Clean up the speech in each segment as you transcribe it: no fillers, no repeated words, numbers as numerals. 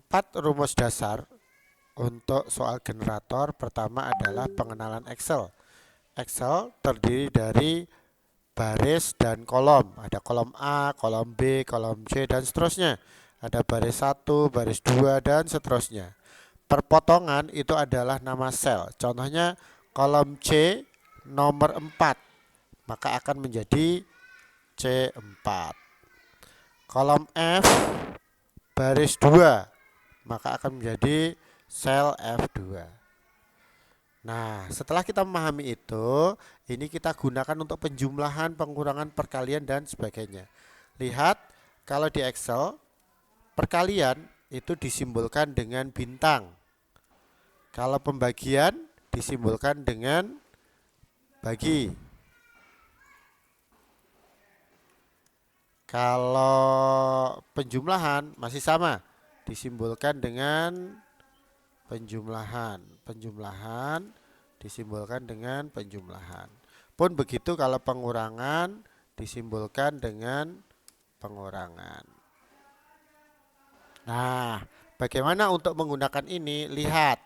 4 rumus dasar untuk soal generator. Pertama adalah pengenalan Excel. Excel terdiri dari baris dan kolom. Ada kolom A, kolom B, kolom C, dan seterusnya. Ada baris 1, baris 2, dan seterusnya. Perpotongan itu adalah nama sel. Contohnya kolom C nomor 4, maka akan menjadi C4. Kolom F baris 2, maka akan menjadi sel F2. Nah, setelah kita memahami itu, ini kita gunakan untuk penjumlahan, pengurangan, perkalian, dan sebagainya. Lihat, kalau di Excel, perkalian itu disimbolkan dengan bintang. Kalau pembagian disimbolkan dengan bagi. Kalau penjumlahan masih sama, disimbolkan dengan penjumlahan. Penjumlahan disimbolkan dengan penjumlahan. Pun begitu kalau pengurangan disimbolkan dengan pengurangan. Nah, bagaimana untuk menggunakan ini? Lihat,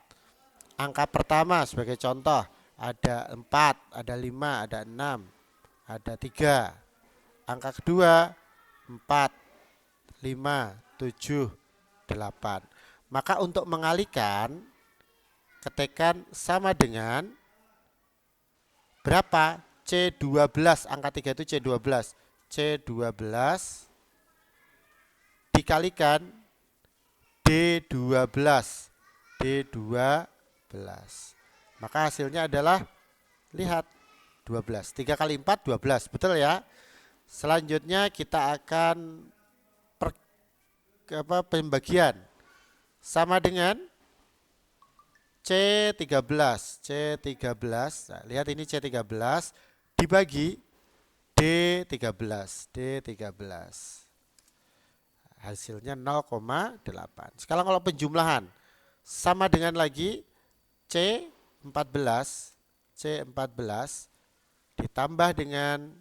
angka pertama sebagai contoh, ada 4, ada 5, ada 6, ada 3. Angka kedua 4, 5, 7, 8. Maka untuk mengalihkan, ketikkan sama dengan berapa? C12, angka 3 itu C12. C12 dikalikan D12. D12. Maka hasilnya adalah, lihat, 12. 3 kali 4, 12. Betul ya? Selanjutnya kita akan pembagian. Sama dengan C13. C13. Nah, lihat ini C13 dibagi D13. D13. Hasilnya 0,8. Sekarang kalau penjumlahan, sama dengan lagi C14. C14 ditambah dengan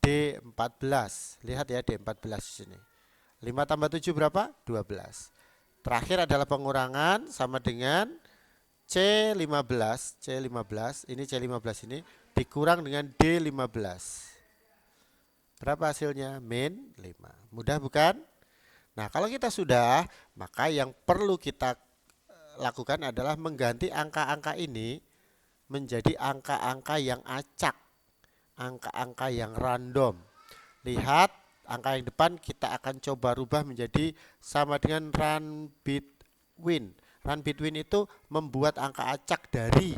D14. Lihat ya, D14 di sini. 5 tambah 7 berapa? 12. Terakhir adalah pengurangan, sama dengan C15. C15, ini C15 ini dikurang dengan D15. Berapa hasilnya? Min 5. Mudah bukan? Nah, kalau kita sudah, maka yang perlu kita lakukan adalah mengganti angka-angka ini menjadi angka-angka yang acak, angka-angka yang random. Lihat, angka yang depan kita akan coba rubah menjadi sama dengan run between. Run between itu membuat angka acak dari.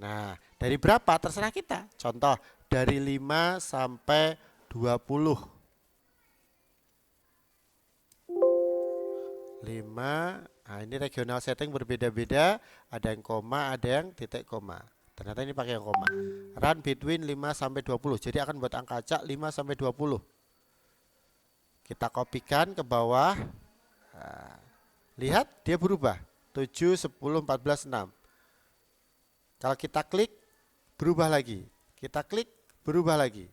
Nah, dari berapa? Terserah kita. Contoh, dari 5 sampai 20. 5. Nah, ini regional setting berbeda-beda. Ada yang koma, ada yang titik koma. Ternyata ini pakai yang koma. Run between 5 sampai 20. Jadi akan buat angka acak 5 sampai 20. Kita kopikan ke bawah. Nah, lihat, dia berubah. 7, 10, 14, 6. Kalau kita klik, berubah lagi. Kita klik, berubah lagi.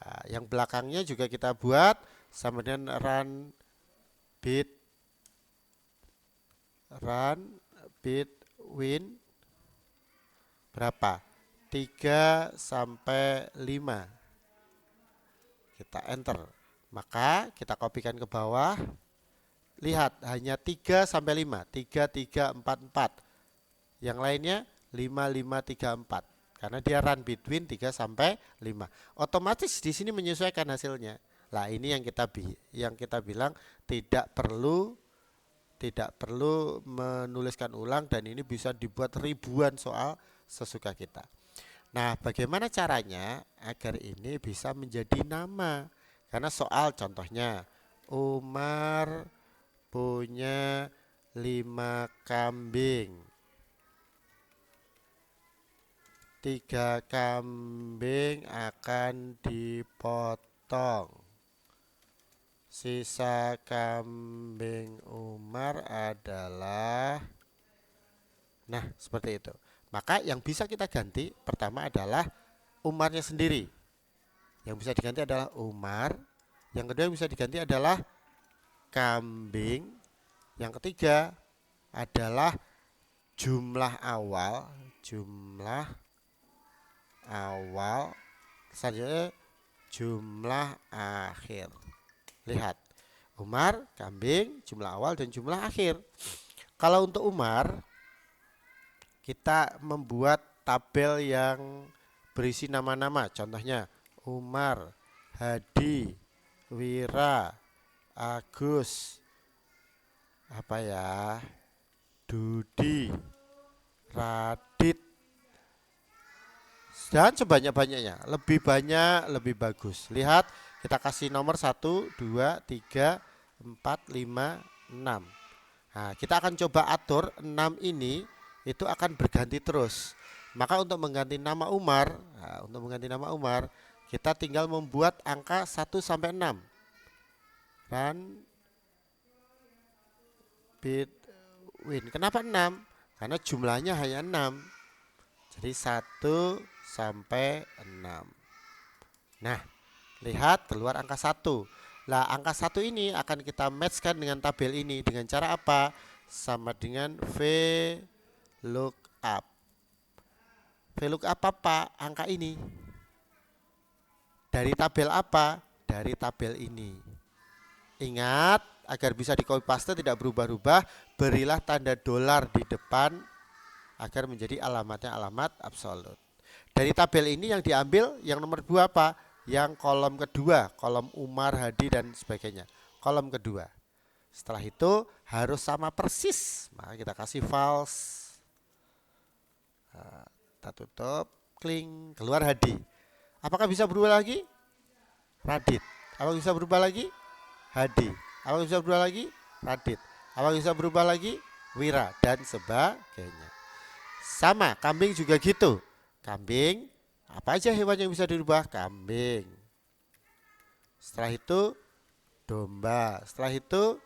Nah, yang belakangnya juga kita buat sama dengan run between berapa? 3 sampai 5. Kita enter. Maka kita kopikan ke bawah. Lihat, hanya 3 sampai 5. 3, 3, 4, 4. Yang lainnya 5, 5, 3, 4. Karena dia run between 3 sampai 5. Otomatis di sini menyesuaikan hasilnya. Lah, ini yang kita bilang tidak perlu menuliskan ulang, dan ini bisa dibuat ribuan soal sesuka kita. Nah, bagaimana caranya agar ini bisa menjadi nama? Karena soal contohnya, Umar punya 5 kambing. 3 kambing akan dipotong. Sisa kambing Umar adalah, nah, seperti itu. Maka yang bisa kita ganti pertama adalah Umarnya sendiri. Yang bisa diganti adalah Umar. Yang kedua yang bisa diganti adalah kambing. Yang ketiga adalah jumlah awal, selanjutnya jumlah akhir. Lihat, Umar, kambing, jumlah awal dan jumlah akhir. Kalau untuk Umar, kita membuat tabel yang berisi nama-nama. Contohnya Umar, Hadi, Wira, Agus, Dudi, Radit, dan sebanyak-banyaknya. Lebih banyak lebih bagus. Lihat, kita kasih nomor 1, 2, 3, 4, 5, 6. Nah, kita akan coba atur 6 ini itu akan berganti terus. Maka untuk mengganti nama Umar, kita tinggal membuat angka 1 sampai 6. Dan Bitwin. Kenapa 6? Karena jumlahnya hanya 6. Jadi 1 sampai 6. Nah, lihat keluar angka 1. Nah, angka 1 ini akan kita matchkan dengan tabel ini. Dengan cara apa? Sama dengan VLOOKUP. VLOOKUP apa? Angka ini. Dari tabel apa? Dari tabel ini. Ingat, agar bisa di copy paste tidak berubah-ubah, berilah tanda dolar di depan agar menjadi alamatnya alamat absolut. Dari tabel ini yang diambil yang nomor 2 apa? Yang kolom kedua, kolom Umar, Hadi dan sebagainya. Kolom kedua. Setelah itu harus sama persis. Maka kita kasih false. Kita tutup, kling, keluar Hadi. Apakah bisa berubah lagi? Radit. Apakah bisa berubah lagi? Hadi. Apakah bisa berubah lagi? Radit. Apakah bisa berubah lagi? Wira dan sebagainya. Sama, kambing juga gitu. Kambing, apa aja hewan yang bisa dirubah? Kambing. Setelah itu domba. Setelah itu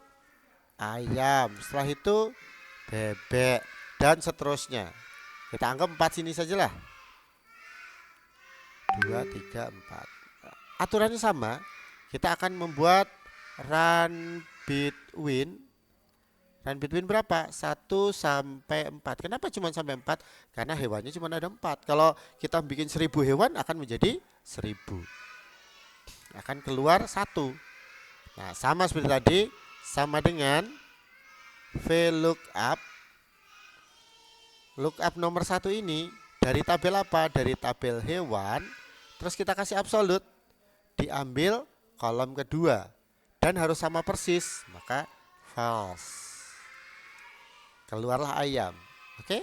ayam. Setelah itu bebek dan seterusnya. Kita anggap 4 sini sajalah. 2, 3, 4. Aturannya sama. Kita akan membuat run between berapa? 1 sampai 4. Kenapa cuma sampai 4? Karena hewannya cuma ada 4. Kalau kita bikin 1000 hewan akan menjadi 1000. Akan keluar 1. Nah, sama seperti tadi, sama dengan VLOOKUP. Lookup nomor 1 ini dari tabel apa? Dari tabel hewan. Terus kita kasih absolut. Diambil kolom kedua dan harus sama persis, maka false. Keluarlah ayam. Oke?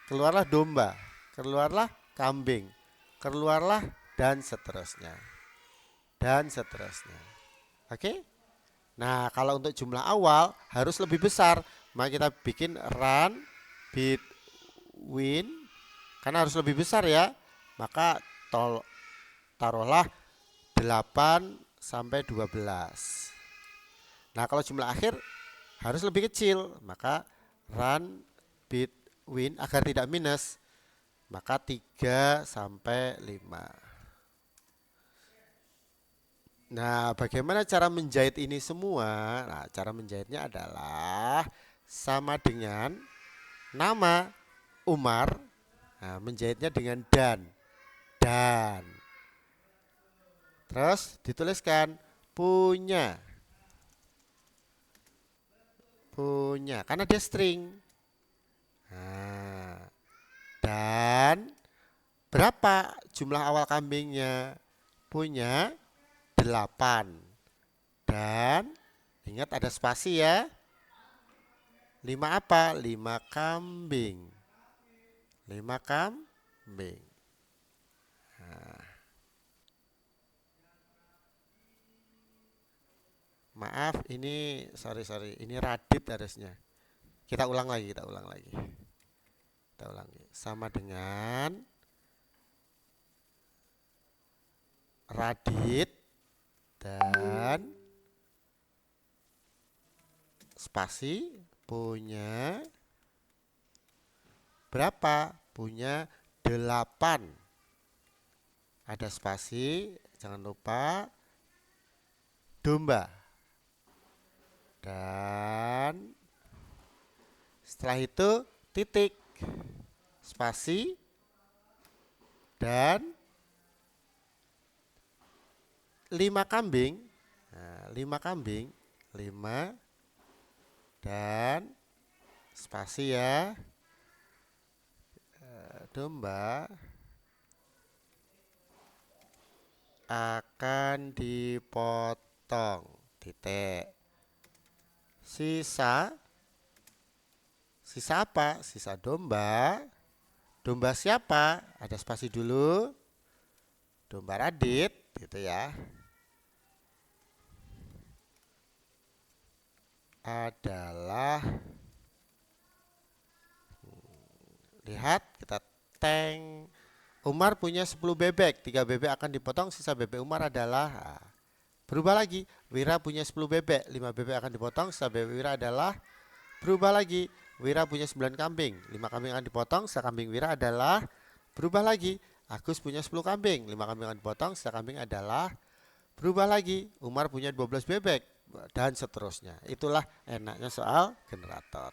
Keluarlah domba, keluarlah kambing, keluarlah dan seterusnya. Dan seterusnya. Oke? Nah, kalau untuk jumlah awal harus lebih besar, maka kita bikin run between, karena harus lebih besar ya. Maka taruhlah 8 sampai 12. Nah, kalau jumlah akhir harus lebih kecil, maka run between agar tidak minus, maka 3 sampai 5. Nah, bagaimana cara menjahit ini semua? Nah, cara menjahitnya adalah sama dengan nama Umar. Nah, menjahitnya dengan dan. Terus dituliskan punya, karena dia string. Nah, dan berapa jumlah awal kambingnya? Punya 8. Dan ingat ada spasi ya. 5 apa? 5 kambing. 5 kambing. Nah. Maaf, ini sorry, ini Radit harusnya. Kita ulang lagi. Sama dengan Radit dan spasi punya berapa? Punya 8. Ada spasi, jangan lupa domba. Dan Setelah itu titik, spasi, dan 5 kambing. Nah, 5 kambing, 5 dan spasi ya. Domba akan dipotong. Titik. Sisa apa? Sisa domba. Domba siapa? Ada spasi dulu. Domba Radit, gitu ya. Adalah, lihat kita tank. Umar punya 10 bebek, 3 bebek akan dipotong, sisa bebek Umar adalah, berubah lagi. Wira punya 10 bebek, 5 bebek akan dipotong, sisa bebek Wira adalah, berubah lagi. Wira punya 9 kambing, 5 kambing akan dipotong, sisa kambing Wira adalah, berubah lagi. Agus punya 10 kambing, 5 kambing akan dipotong, sisa kambing adalah, berubah lagi. Umar punya 12 bebek, dan seterusnya. Itulah enaknya soal generator.